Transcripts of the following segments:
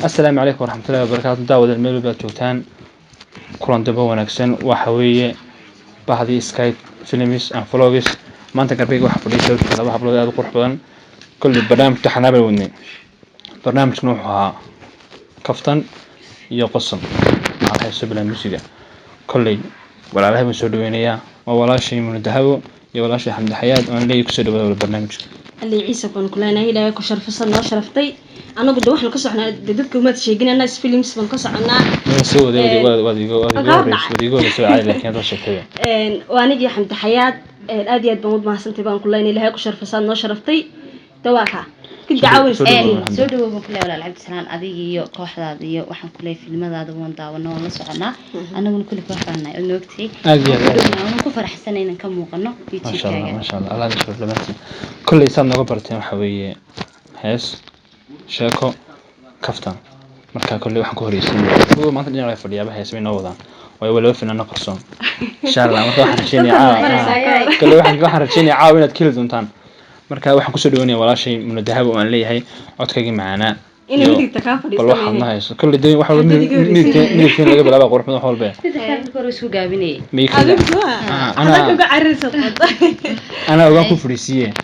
السلام عليكم ورحمة الله وبركاته. داود الميل باتوتان كلان دبا وناكسن وحوية بعض سكاي فيلمز أن فلوجز ما أنت قربي واحد فلوس كذا واحد فلوس هذا قرب بدن كل برنامج تحنا بالوني برنامج نوعها كفتن يقصن على حسب الموسيقى كل ولا لها مسؤولية ولا شيء من الذهب ولا شيء حمد حياة وأنا لي يكسر بالبرنامج اللي عيسى كون كلنا إلى كشرف صلنا شرفتي أنا قد واحد قصة إحنا ددك وما تشيجنا الناس فيلم اسمه قصة عنا سوى ودي يقول سوى عائلة كانت رشتها وأنا جي حمد حياة الأديات بموت مع سنتي بان كلنا إلى كشرف صلنا شرفتي تواها كنت عاون سودو بكله ولا لعبت سنان أذيجي كوحدة أذيجي وحن كله فيلم هذا وانتا ونوع نصعنا أنا من كل كوحدنا إنه وقتي أنا كفر حسنا إن كم وقنا ما شاء الله ما شاء الله الله يشكر لمسي كل إنسان نقبرتين حوي حس شاكو كفتان marka kulli waxaan ku horeysiinaa oo maanta dhinaca fadhiyaaba heesay noqdaan way walaal finan qarsoon insha Allah marka waxaan rajeynayaa kulli waxaan rajeynayaa inaad kili doontaan marka waxaan ku soo dhawaanayaa walaashay mun dahab oo aan leeyahay codkayga macaana إني بدي تكافل bal waxaan nahays kulli day waxa midkeen laga bilaabo qurux madax walba كورس وجابني أنا أقول فريسية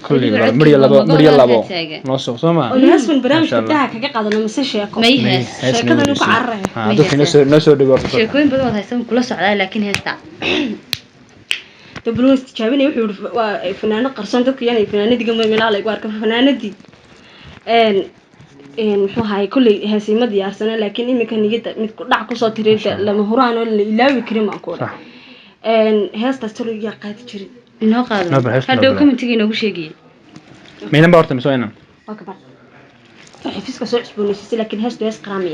كل مريا لبا نص سما والناس من برامج بتاعك كقاعدة مسشيكم ما يهس كذا نوك عره دوك نسو دبر شيكوين بدو هيسم كل سعادة لكن هستا تبلون استجابني وحول فنانة قرصان دوك يعني فنانة دي قمة من على إقوارك فنانة دي محو هاي كل هسي ما ديارسنا لكن إمي كان يجد متقطع قصة تريد لما هران ولا يلاوي كريم أقول هاس تستوري يا قاعد تجري إنه قادم هذا كم تيجي نقول شيء مين نبارت مسوينا أكبر فيسك سوء سبونيس لكن هاس دوس قرامي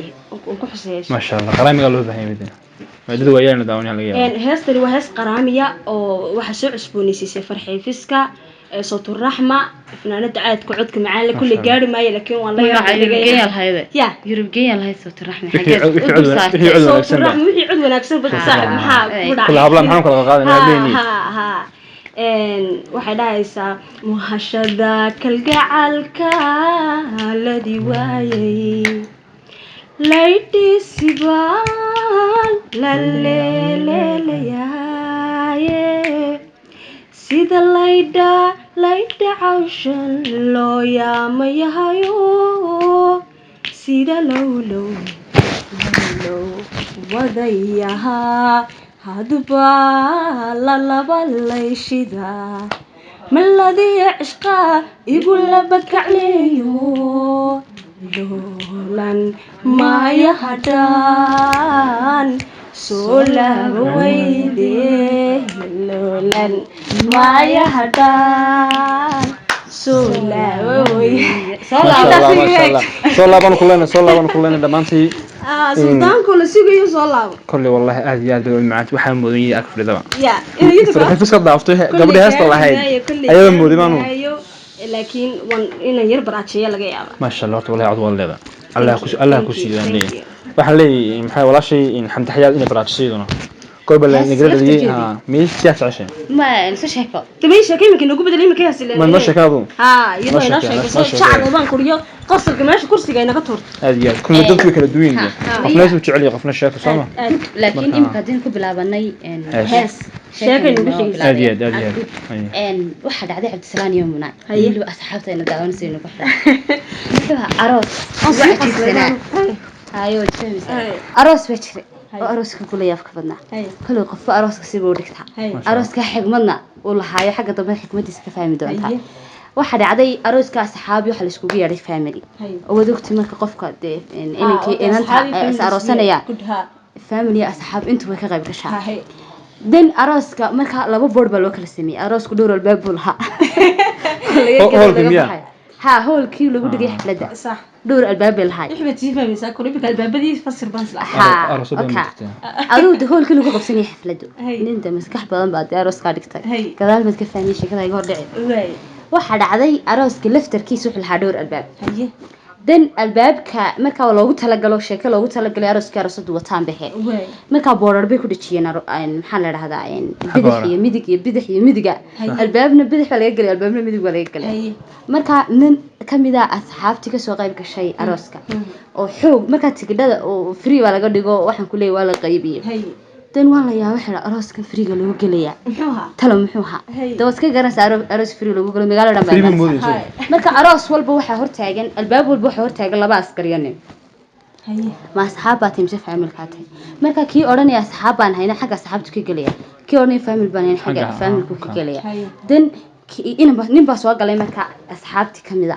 وكحسيش ما شاء الله قرامي قالوا بهاي بدنا ما دلوا ويانا داوني على هاس تري وهاس قرامية أو وحسوء سبونيس فرحي فيسك صوت الرحمة فنانة عاد قعدك معانا كل جاري ما لكن والله يا يربجي الله صوت الرحمة صوت الرحمة وحي عد وناكسن بس صاحب محا كل هبلا محن كل قاعدين ها waxay dhahaysaa muhashada kalgacalka alladii waayay laydhisibaan la leeleelayaaye sida laydha cawshan loo yaamayahayo sida lowlow wadayahaa hadba la laba layshida maladiya cishqa igu laba kacleeyo loolan maya hadaan soo laba weyde loolan maya hadaan soo laba weyde soo laaban kullena dhamaantii سلطان كل شيء يوصل كل والله أزياد بالمعات وحنا مودين أكفر دبا يا فرح في صدق عفتوه قبل هست الله هاي أيوة مودي مانو لكن إن يربع شيء لقى ما شاء الله والله عضو الله الله كوشي ذا وحلي محاول ولا شيء إن حمد حياة إن برا شيء ذنا قبل نقدر نجي مين سياس عشان ما نسوش هيك تبي شكل يمكن نقول بدل يمكن هسه ما نمشي كابو يلا نمشي شعر وبان كوريو قصر كماش كرسي جاي نقطر هذه كل دول كل دوين قفنا شو تعلي قفنا شاف سما لكن يمكن قاعدين كبلا بني هاس شكل نقول هذه ان واحد عادي عبد السلام يومنا هي له اصحابته انه داون سينو كحدا عروس واحد سنه هايو تفهمي عروس بشري أروسك كله يافك بدنا كله قف أروسك سيبوا دكتها أروسك حكمتنا والله هاي حاجة طبعا حكمتي سكفاهمي دونتها واحد عادي أروسك أصحابي وحلش كوبي يعرف فاميلي ودكتي مرك قفك ده إنك أنت أروسنا يا فاميلي أصحاب أنتوا ما كغيب كشها دين أروسك مرك لابو بورد بالوكل سمي أروسك دور الباب والها هول كمية هو الكيلو بدك يحفلده صح دور الباب الهاي يحب تجيبها مساكل يبقى الباب دي يفسر بس ها اوكي ادو دهول كله قبسني حفلده انت مسكح بدن بعد اروس قادقتay كذا ما تكفاني شي كذا يغور دحي waxa dhacday arooska laftarkiisu wuxuu lahaa door albaab dan albaabka marka loogu talagalo sheeko loogu talagalay arooska aroosadu wataan baxe marka border bay ku dhajiyeen maxaa la yiraahdaa bidix iyo midiga albaabna bidix baa laga galay albaabna midig baa laga galay marka nin kamida asxaabti ka soo qayb gashay arooska oo xoog marka tigidhada oo free baa laga dhigo waxaan ku leeyahay waa la qaybiyay dan waa la yaabay xira arooska free ga lagu galaya muxuu ahaa dawska garanaysa aroos free lagu galo magaalada dhanbaa marka aroos walba waxa hortaagan albaab walba waxa hortaagan laba askariyan ma asxaabta timse familka tahay marka kii oranaya asxaabaan hayna xagga asxaabtu ka galaya kii oranaya family baan hayna xagga familku ka galaya dan nin baa soo galay marka asxaabti kamida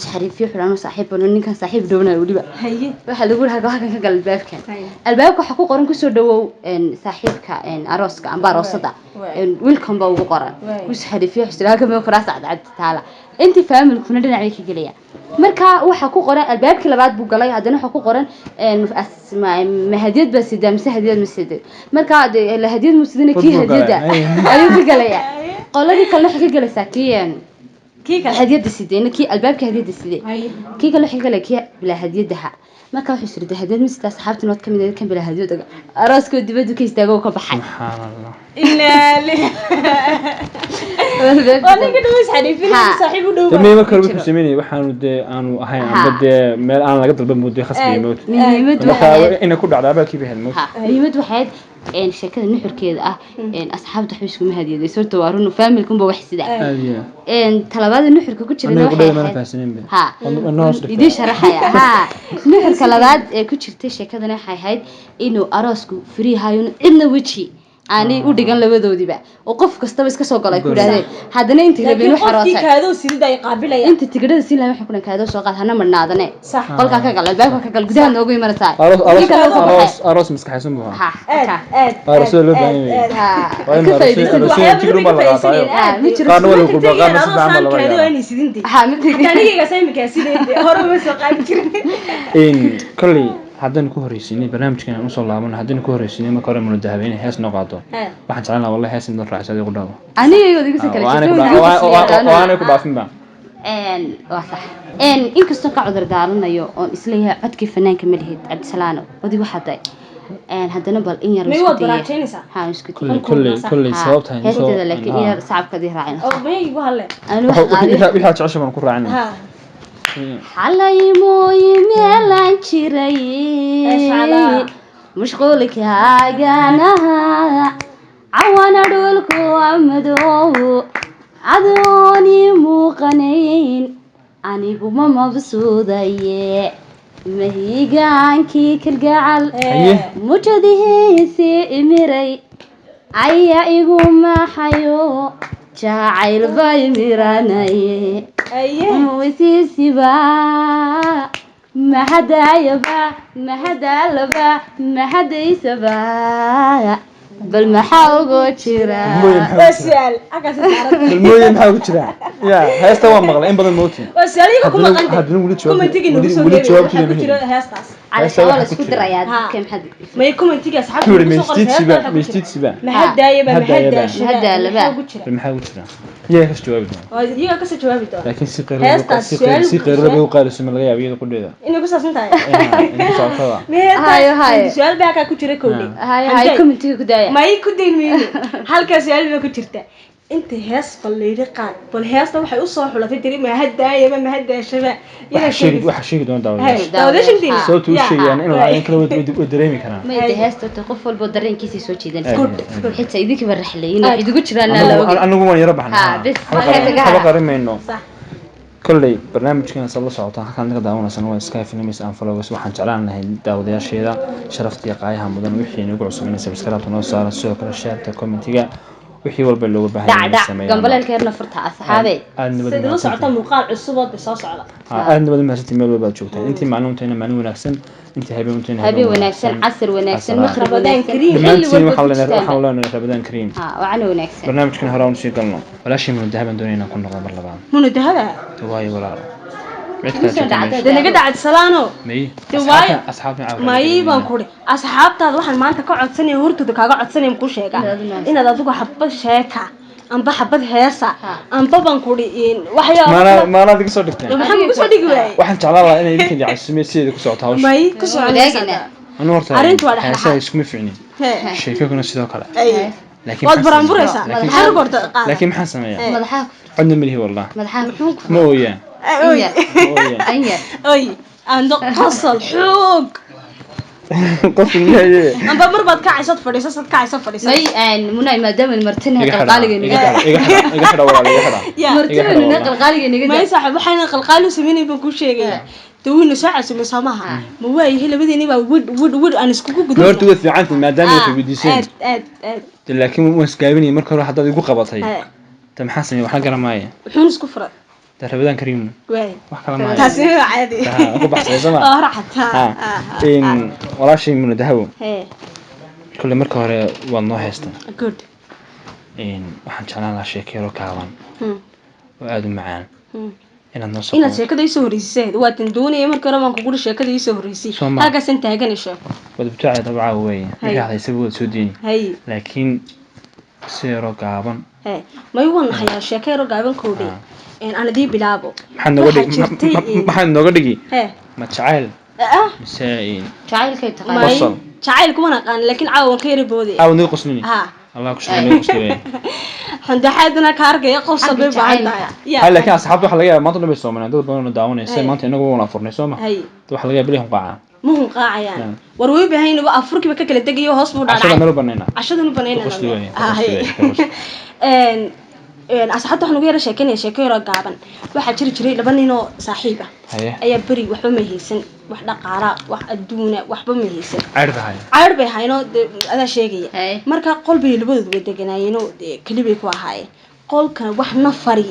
xariifiyo xirano saaxiibano ninkan saaxiib dhowna waliba waxa lagu ragaa halkan ka gal albaabka waxa ku qoran ku soo dhawow saaxiibka arooska amba aroosada welcome baa ugu qoran ku xariifiyo xisraaka ma faraas cad taala intii familkuna dhinacay ka galaya marka waxa ku qoran albaabka labaad buu galay hadana waxa ku qoran mahadiyad baa sidaamse hadiyad masjid marka la hadiyad musdina ki hadiyada ayuu ka galaya qoladii kale waxa ka galaysaa kii hadiyada sideen kii albaabka hadiyada sideen kii kale waxa ka galay kii bila hadiyadaha marka waxa sirda hadiyad mistaa asxaabta nood kamid ah kan bila hadiyada arooska dibadda ka istaago ka baxay subhanallah aniga dhaways xariifina saaxiib u dhow damay marka wuxuu sameeyay waxaanu aanu ahayn amba meel aan laga dalban muddo khasbi mood marka ina ku dhacdaa baa kiiba helmo muhiimad waxayd sheekada nuxurkeeda ah asxaabta wax isku mahadiyay sababtoo waa run familkunba wax sida talabaada nuxurka ku jira idin sharaxaya nuxurka labaad ee ku jirtay sheekadana waxay ahayd inuu aroosku free hayo cidna waji aanay u dhigan labadoodiba oo qof kastaba iska soo galay ku yiraahdeen hadana intii rabeen wax aroosay kaado sidii ay qaabilayaan inta tigidhada si laa waxa ku kaado soo qaad hana marnaadane qolka ka gal albaabka ka gal gudaha noogu imanaysaa aroos maskaxaysan buu ha aroos loo baahan yahay ka faa'iideysan tigidhada ma laga qaaday qaarna wala ku baa qaarna si baan la kaado ay sidintii aniga saamika sidii hore ma soo qaabi jirin kulli haddana ku horeysiinay barnaamijkan aan soo laabano haddana ku horeysiinay marka hore muna dahabeynay hees noo qaado waxaan jeclaan wallahi hees inta raacay ugu dhawo aniga igu soo kala waana ku dhaafin ba waa sax inkastoo ka cudur daaranayo oo isleeyahay codkii fanaanka Malihid Cabdisalaano wadi waxa day haddana bal in yar isku dayay ha isku kulli sababta in soo heestada laakiin in yar saabkadii raacin oo baygu halle waxa jecesho man ku raacin xalay mooyee meelan jiray mashquulkaaganaha cawana dhulku amadow adooni muuqanayn anigu ma mabsuudaye mahigaankii kalgacal mujadihiisii imiray ayaa igu maxayo jacayl bay miranaye وسيسبا ما حدا يبا ما حدا لبا ما حدا يسبا بل ما حاوغو جيرا وسال اكاس المهم حاوغو جيرا يا هيستا waa maqlay in badan mootin وساليga kuma qanday hadna wali jawaabtiisa heestaas على isku diraya dadka maxad ma commentiga asxaabta ku soo qortay meestiisiba ma hadda yaba ma hadda laba maxaa ku jira yaa ka jawaabi waa iyaga ka soo jawaabi doona laakiin si qeyrada u qaalisan laga yaabo iyada qudheeda inay ku saabsan tahay inta socota hayo su'aal baa ka ku jira kowdii hayo commentiga ku daaya ma ku deeymiin halka su'aal baa ku jirta inta hees balleeyay qaad bal heesta waxay u soo xulatay tiri ma haddaayaba ma haddaashaba waxa sheegi doon daawada soo tuu sheegayaan in la in kala wada dareemi karaan ma ida heesta qof walba dareenkiisa soo jeedan xitaa idinka baraxleeyeen waxa idigu jiraan la anagu waan yara baxnaa haba qarimayno kulli barnaamijkan soo socota halkan naga daawanaysan waa Sky Films and Followers waxaan jeclaan lahayn daawadayaasheeda sharaftiya qaayaha mudan wixii nagu cusub in subscribe noo saaro sidoo kale share commentiga wixii walba looga baahan yahay sameeyo gambalelkeena furta asxaabe sidoo la socota muuqaal cusub oo soo socda aad nabad ma sii meel walba joogtaa intii macluumaadna maalin wanaagsan intii habeen wanaagsan casr wanaagsan maghrib wanaagsan xilli walba waxaan leenahay rabadaan kariim waana wanaagsan barnaamijkan hore aan sii galno walaashii mun dahaban doonayna ku noqdo mar labaad mun dahaba waayo walaalo naga dacad salaano asxaabna may baan ku asxaabtaada waxaan maanta ka codsanay hortooda kaaga codsanay ku sheega inaad adigu xabba sheeka amba xabad heesa amba baan kuri waxyaabo ما أنا ديك صار دكتور maxaan ku soo dhigi waayay waxaan jeclaan lahaa inay idinka jacaysimay sideeda ku socoto hawsha may ku soo wadaagina anu horta arrintu waa dhaxal heesaha iskuma fiicnin sheekaduna sidoo kale laakiin waad baranburaysaa maxaa gorta qaad laakiin maxaan sameeyaa madaxa codna milihi wallah madaxa ma ooyaan anya oy ando qosol xoog qofin yahay amba mar baad ka caysad fadhiisad may aan munay maadaama martina qalqaaliga iga xidha walaal iga xidha martina qalqaaliga niga may saaxib waxaan qalqaal u sameeyay baan ku sheegay dawina saacaasuma samaha ma waayay labadeeni baa wud aan isku gudbin horta way fiicantahay maadaama ay weydiiseen aad laakiin ma isgaabinay marka hore hadda igu qabatay ta maxaa sameeyay waxa garamaya wuxuu isku furay rabadaan kariim way wax kala ma taasi waa caadi ku baxsaysan oo raxata in walaashay mun dahawo kullu marka hore waa noo heystaa good waxaan jeclaan lahaa sheekero kaaban oo aad u macaan inaad noo soo inaad sheekada isoo horeysay waa tan doonayay marka hore baan kugu sheekada isoo horeysay halkaas inta taagan sheeko wad bitaacay dabca weey magaxda isagu soo diini hay laakiin seero gaaban may wan hayaa sheekero gaaban koodey أنا دي بلعبه. محن نقدي. ما تشعل. مسائل. تشعل كي تقول. تشعل كمان قان لكن عاون خير بودي. عاون نقص مني. الله كشفني نقص مني. حنا حدنا كارجة يقص ببعض. هلا كان أصحابي حلقة ما طلبوا يسوون عندهم بدون دعونا يصير ما أنت إنه قونا فرني سوما. تو حلقة بليهم قاعة. مو هم قاعة يعني. وروي بهين بقى أفرك بكك اللي تجي يهوس مو عشان نلو بنينا. عشان نلو بنينا. أصحابته إحنا غير شاكين شاكيرة قابن واحد شري لبنينه صاحبه أي بري وحبه مهيسن واحدة قارة واحد دونه وحبه مهيسن عربة هاينو هذا شيء مركا قلبي لبود بدقناينو كلبي كواهاي قل كان واحد نفري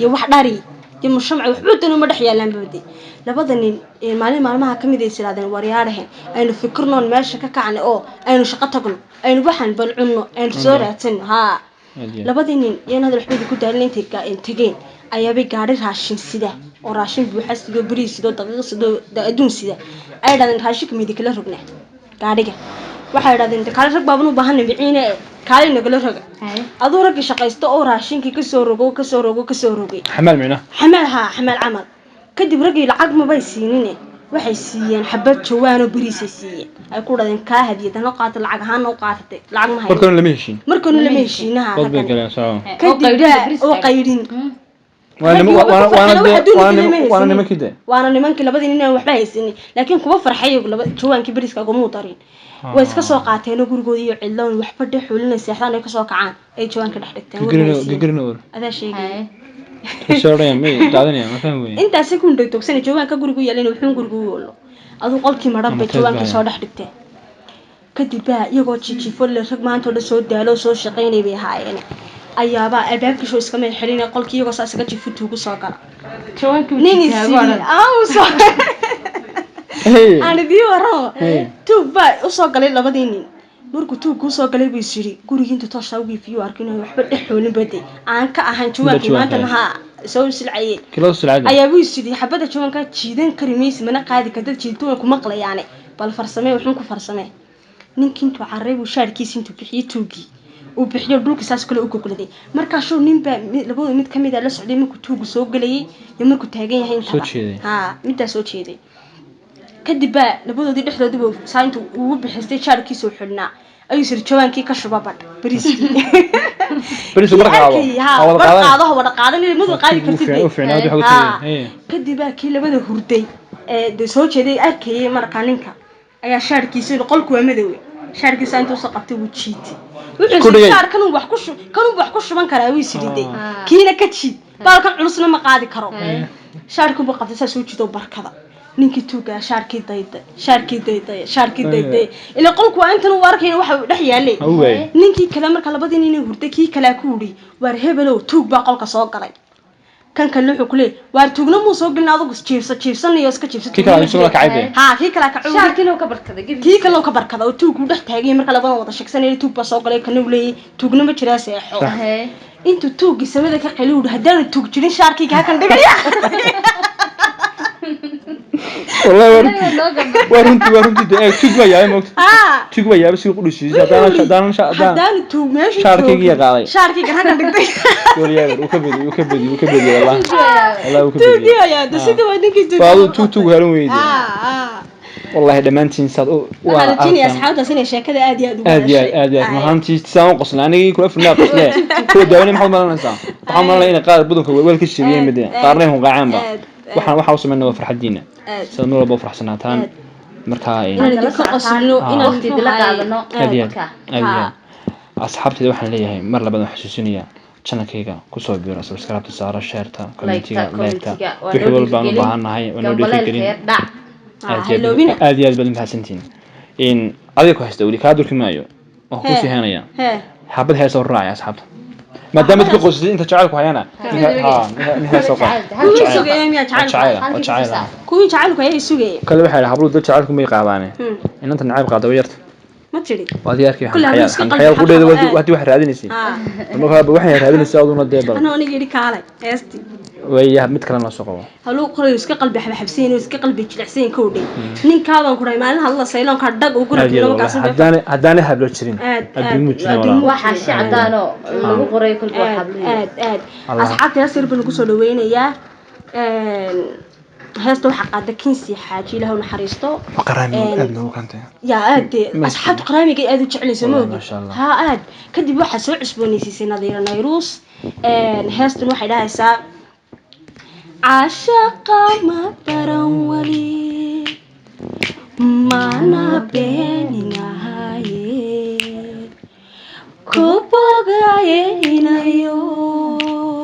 يواحد داري يمشمع وحبود إنه مدح يلان بدي لبضني ما كم يدي سلادين وريارهن أنه فكرنا الماشي كعن أنه شقتقل أنه بحن بالعنو أنه صورة ها labadii nin hada waxbay ku daalin intageen ayaabay gaari raashin sida oo raashin buuxa sidoo bariis sidoo daqiiq sidoo adduun sida ay dhaadeen raashin kamid kala rogna gaariga waxay dhaadeen kala rag baaban u baahan biciine kaalin nagala roga adoo rag shaqaysto oo raashinkii ka soo rogay xamal amal kadib ragii lacag ma bay siinine waxay siiyeen xabad jawaan oo bariis siiyeen ay ku dhaadeen ka hadiyadana qaata lacag ahaan oo qaatatay lacag ma hayeen markana lama heshiinaha oo qayrin waana nimankii labadii nin waxba haysan laakiin kuwa farxay jawaankii bariiska ugu darin way iska soo qaateen gurigooda iyo ciidan waxba dhaxulinay seexdaan ay ka soo kacaan ay jawaanka dhex dhigteen adaa sheegay inta second togsan jawaanka gurigu yeeleen wuxuu gurigu wolo adu qolkii maran bay jawaanka soo dhex dhigteen kadib iyagoo jijifo la rag maanta oo soo daalo soo shaqeynay bay haayeen ayaaba albaabka soo iska meel xilin qolkii iyagoo saas iga jifutu ugu soo gala jawaanka aan idii waro tuuba u soo galay labadii nin markuu tuugu soo galay buu yiri gurigiinta toosha ugu fiyo arkinay waxba dhaxoolin baday aan ka ahaan jawaanka maanta naha soo silcayay ayaa buu yiri xabada jawaanka jiidan karimaysi mana qaadi ka dad jiidto ku maqlayaan bal farsamay wuxuu ku farsamay ninkin tu carreeb uu shaarkiisa intuu bixiyo tuugi uu bixiyo dhulka saas kale u gogladay marka shoo ninba labada mid kamid ah la socday markuu tuugu soo galayay iyo markuu taagan yahay inta midda soo jeeday kadib labadoodii dhexdoodii buu saantu ugu bixistay shaarkiisa u xidhnaa ayuu sir jawaankii ka shubabad bariiskii wada qaadanay mid qaadi kartid kadib kii labada hurday ee soo jeeday arkayay markaa ninka ayaa shaarkiisa qolku waa madow shaarkiisa intuu soo qabtay wuu jiitay wuxuu shaarkan wax ku shuban karaa wuu sididay kiina ka jiid baalkan culusna ma qaadi karo shaarku buu qabtay soo jiido barkada ninkii tuuga shaarkii dayday ila qolku waa intan uu arkayna waxa uu dhex yaalay ninkii kale marka labadii nin hurday kii kale ku wuri war hebelow tuug baa qolka soo galay kan kale wuxuu ku leeyahay war tuugna muu soo galin adigu jiifsanayo iska jiifsatay kii kale ka cuuray shaarkii kale ka barkada oo tuugu dhex taagay marka labada wada shaqsanay tuug baa soo galay kan uu leeyahay tuugna ma jiraa seexo intuu tuugi samada ka qaliw hadaan tuug jirin shaarkii ka kan dhigaya والله ورنتي ده تجوا يا موت تجوا يا بس يقولوا شيء هدان تو ماشي شاركي قاعد شاركي كان دغدي وريال وكبدي والله وكبدي يا ده سيده ودنك فاضو تو هرون ويدي والله دمانتين صاد waxaan rajeynayaa asxaabtaas inay sheekada aad iyo aad ma hantii saan qosla aniga kula furnaa qosle ku daawani maxaad malanaysaa waxaan malanay in qaar budunka weel ka shiriyeen mid qaarna hon qaacan ba waxa u sameeyay farxadiina sida noo laba farxsanaataan marka inaan ka qoslino inaan waqti la qaadano asxaabtayda waxaan leeyahay mar labaad xasuusinaya channelkayga ku soo biiro subscribe saara share-ta commentiga like-ta wixii walba aan u baahanahay oo noo dhiirigelin aad iyo aad baad mahadsantiin in adiga ku haysta wali ka durki maayo oo ku fiihanaya xabad heeso raacay asxaabta maadaama dadku qoysay inta jacayl ku hayana heeso kuwii jacaylku ayay sugayeen kale waxa hablu dad jacaylku may qaadaane inanta nacayb qaado yarta ma jiri waadiyaarkii xayal ku dheedo waadi wax raadinaysi marka waxay raadinaysaa aduna deebal ana aniga iri kaalay heesti way mid kale la soo qabo haluu qoray iska qalbi xabxabseen oo iska qalbi jilicsan ka udhay ninkaadan ku ray maalin hadla sayloon ka dhag ugu rajino markaas hadaan hablo jirin adduun mujino waxa shacdaano lagu qoray kulba hablo asxaabta yasir baan ku soo dhaweynayaa heesto waxa qaada kinsi xaaji ilaahu naxariisto qaraami aad loo kantay ya aad asxaabta qaraamiga aad u jeclayso ma ogi ha aad kadib waxa soo cusboonaysiisay nadiira nayrus heesto waxay dhahaysaa عاشق ما برولي ما نبينا هاي كوبوغاينا يو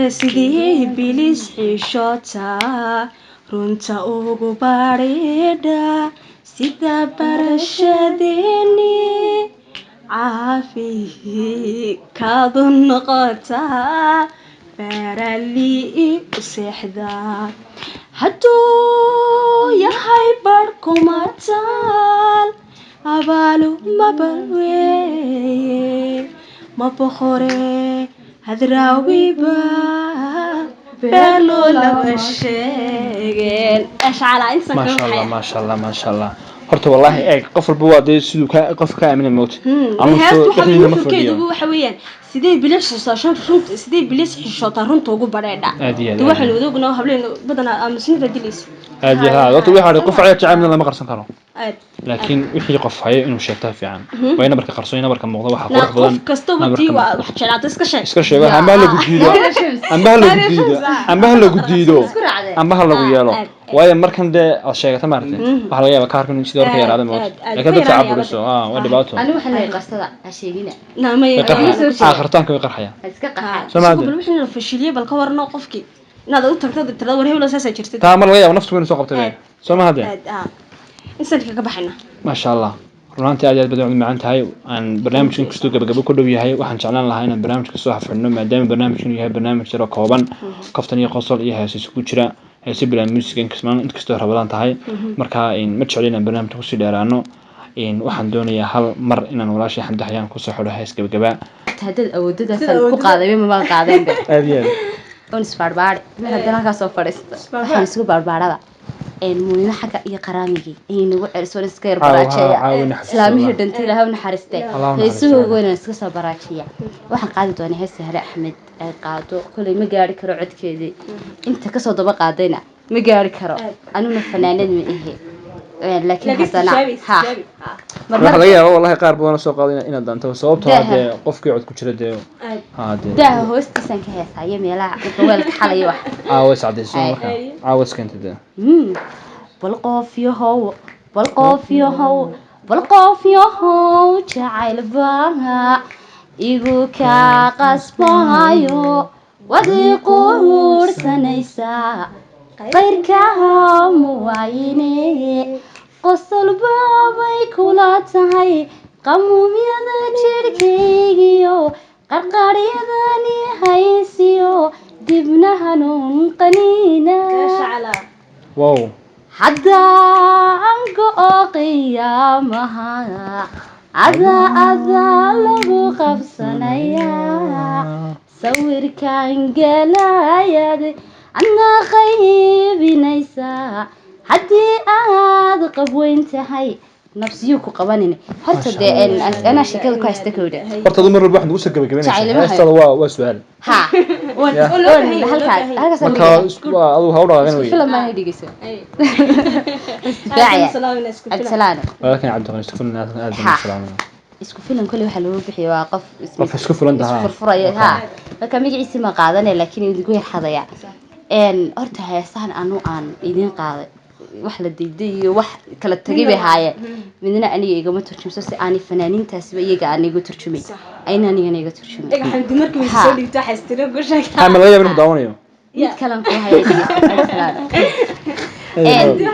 سيدي بليس حشوتا رونتا اوغو باريدا سيدا برشديني عافي كاظو النقطة فرالي وسحدا هدو يا هاي بركو ماتال أبالو ما بروي ما بخوري هدراوي با بلو لوشيغين ايش على انسان ما شاء الله horta wallahi eeg qof walba waa day sidoo ka qof ka aamin moot ama soo waxa weeyaan sidee bilish soo sidee bilish xishota runta ugu bareedha waxa la wadogna hableen badana aamusnida dilis aad horta waxa qof ay jacayl lama qarsan karo laakiin wixii qof hayo inuu sheegto fiican wayna marka qarsoyna marka muuqdo waxa qurux badan kasto wadii wax jeclaata iska sheego ama la gudiido ama lagu yeelo waayo markan de sheegata maartay waxa laga yaabaa kaarkan in sidoo kale yaraado mood laakiin dadka caburiso waa dhibaato anigu waxa la qastada asheegina naamay aakhirtaanka way qarxaya iska qaxay Soomaaliya wixii fashiliye bal ka warno qofkii inaad u tagto tirada war hebel saasa jirtay taama laga yaabo naftu inuu soo qabtay Soomaaliya insan ka baxayna ma sha Allah runtii aad badan macaan tahay aan barnaamijkan kasto gabagabo ku dhow yahay waxaan jeclaan lahaa inaan barnaamijka soo xafidno maadaama barnaamijkan yahay barnaamij yar oo kooban kaftan iyo qosol iyo heeso ku jira heeso bila music kasmaan inkastoo rabadaan tahay marka ma jeclina barnaamijka ku sii dheeraano waxaan doonayaa hal mar inaan walaashay xamdaxyaan ku soo xidho hees gabagaba hadad awoodadaas ku qaaday ma qaadeen aad iyo on isbarbaar ma hadana ka soo fadhiista waxaan isku barbaarada muuyna xaga iyo qaraamigi inagu cirso iska yar baraajiya islaamihii dhantii ilaahay naxariistay heesuhu weyn iska soo baraajiya waxaan qaadi doonaa hees Sahre Axmed ay qaado kulay ma gaari karo codkeedii inta ka soo daba qaadayna ma gaari karo anuna fanaanad ma ihe laakiin hadana ha waxa laga yaabaa wallahi qaar badan soo qaadayna inaad danto sababtoo ah qofkii cod ku jira daa hoostiisan ka heesaya meelaha gobolka xalay wax عاوز عديسون عاوز كنت ده بالقاف يهو جعل بها إيجو كقصبايو وذي قرور سنيسا غير كهم وعيني قصل بابي كلاتهاي قموم يدا جركيو قرقريداني هايسيو دبنا هنون قنينا واو حتى عنكو قيامها عذا لغو خفصنايا سوير كان قلايا عنا خيبي نيسا haddii aad qabweyn tahay nafsiyo ku qabanine horta de ana sheekada ku haysta kooda horta dumar walba waxaan ugu soo gabagabeynaysaa heestada waa su'aal ha halkaas marka adu ha u dhaqaaqin way filim ma dhigayso absalaan walakin cabdi isku filan aad baan salaamay isku filan kulli waxa loo bixiyo waa qof isku filan tahay furfuraya ha marka magaciisa ma qaadanay laakiin idigu yaxadaya horta heesahan aan idin qaaday wax la diiday iyo wax kala tagay bay haayeen midna aniga igama turjumso si aan fanaaniintaas iyaga aan igu turjumay ayna aniga iga turjumay iga xamdi markii uu soo dhigto xastiro ku sheegay ama laga yaabo inuu daawanayo mid kale ku hayay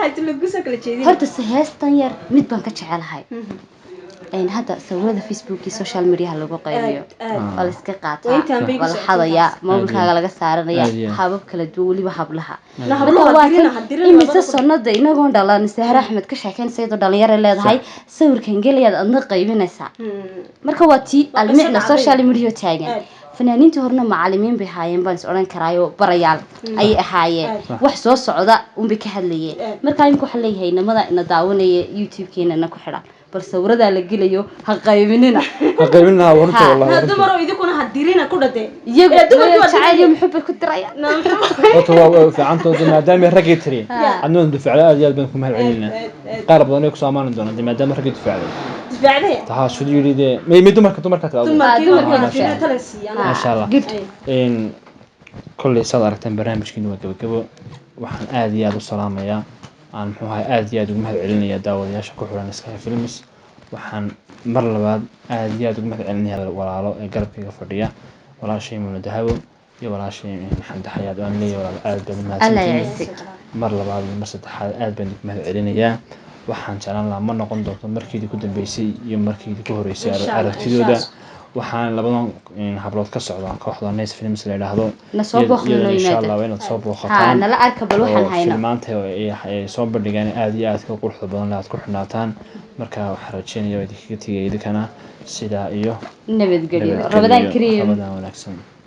waxa lagu soo kala jeedin horta heestan yar mid baan ka jecelahay hadda sawirada Facebook iyo social media lagu qaybiyo wala iska qaataa wala xadaya mobilkaaga laga saaranaya habab kala duwan waliba hablaha imisa sanada inagoon dhalan Sahra Ahmed ka sheekeen saydo dhalinyaro leedahay sawirkan galiyaad adna qaybinaysa marka waa tii almicna social media taagan fanaaniintii horna macallimiin bay haayeen baan is oran karaayo barayaal ay ahaayeen wax soo socda bay ka hadlayeen marka imku waxa leeyahay namada ina daawanaya YouTube-keena ku xidhan bal sawirada la gelayo ha qaybinina warta wallahi dumaro idinku hadirina ku dhade iyaga jacayl iyo muxuu ku diraya horta waa fiicanto maadaama rag ay tiri adnoon dufacda aad iyo aad baan ku mahad celinaa qaar badan ay ku saamaan doonaan maadaama rag ay dufacday taha soo yiride may dumarka taado ma sha Allah kulli sad aragtan barnaamijkiina waa gabagabo waxaan aad iyo aad u salaamayaa aan muxuu aad iyo aad ugu mahad celinayaa daawadayaasha ku xiran Sky Films waxaan mar labaad aad iyo aad ugu mahad celinayaa walaalo ee garabkayga fadhiya walaashay Muuna Dahabo iyo walaashay Xamdi Xayaad aan leeyahay aad baan mahadsantahay mar labaad iyo mar saddexaad aad baan ugu mahad celinayaa waxaan jeclaan lahaa ma noqon doonto markii ku dambeysay iyo markii ku horeysay aragtidooda waxaan labadan hablood ka socdaan kooxda Nice Films la yiraahdo nasoo booqno insha Allah wayna soo booqataan nala arka bal waxaan hayna maanta ay soo bandhigaan aad iyo aad ka quruxda badan aad ku xunaataan marka waxaan rajeynayaa idinka tigay idinka sida iyo nabadgelyo Ramadan Kariim Ramadan wanaagsan